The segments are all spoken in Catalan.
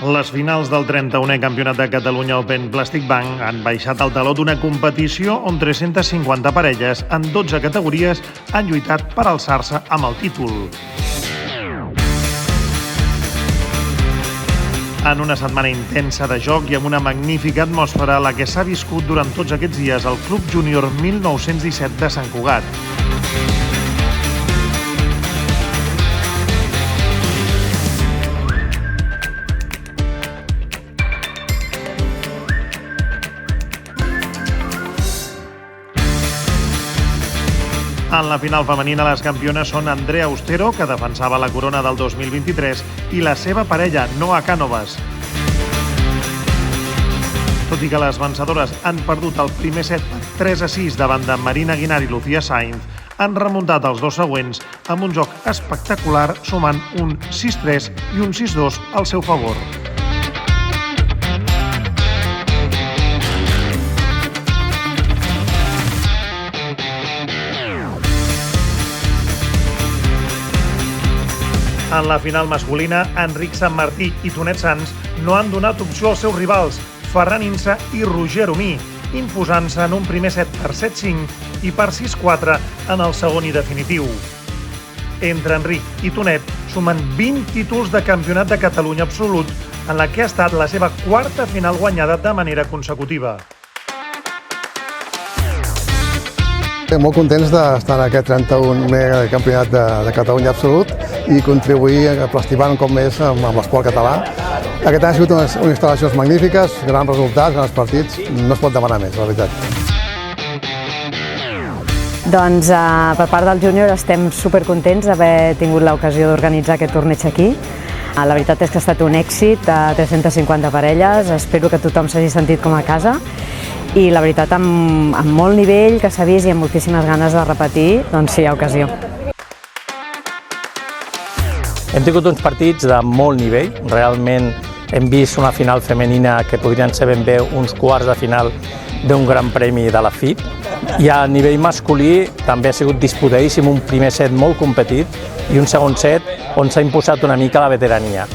Les finals del 31è Campionat de Catalunya Open Plastic Bank han baixat el taló d'una competició on 350 parelles en 12 categories han lluitat per alçar-se amb el títol. En una setmana intensa de joc i amb una magnífica atmosfera la que s'ha viscut durant tots aquests dies al Club Júnior 1917 de Sant Cugat. En la final femenina, les campiones són Andrea Austero, que defensava la corona del 2023, i la seva parella, Noa Cánovas. Tot i que les vencedores han perdut el primer set per 3-6 davant de Marina Guinar i Lucía Sainz, han remuntat els dos següents amb un joc espectacular, sumant un 6-3 i un 6-2 al seu favor. En la final masculina, Enric Santmartí i Tonet Sans no han donat opció als seus rivals, Ferran Insa i Roger Omí, imposant-se en un primer set per 7-5 i per 6-4 en el segon i definitiu. Entre Enric i Tonet sumen 20 títols de Campionat de Catalunya absolut, en la que ha estat la seva quarta final guanyada de manera consecutiva. Molt contents d'estar en aquest 31è Campionat de Catalunya absolut i contribuir a Plastic Bank un cop més amb l'esport català. Aquest any ha sigut unes instal·lacions magnífiques, grans resultats, grans partits, no es pot demanar més, la veritat. Doncs per part del júnior estem supercontents d'haver tingut l'ocasió d'organitzar aquest torneig aquí. La veritat és que ha estat un èxit, 350 parelles, espero que tothom s'hagi sentit com a casa i la veritat amb molt nivell que s'ha vist i amb moltíssimes ganes de repetir, doncs si hi ha ocasió. Hem tingut uns partits de molt nivell, realment hem vist una final femenina que podrien ser ben bé uns quarts de final d'un gran premi de la FIP. I a nivell masculí també ha sigut disputadíssim, un primer set molt competit i un segon set on s'ha imposat una mica la veterania.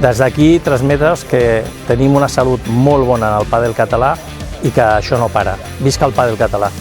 Des d'aquí transmetre's que tenim una salut molt bona en el pàdel català i que això no para. Visca el pàdel català!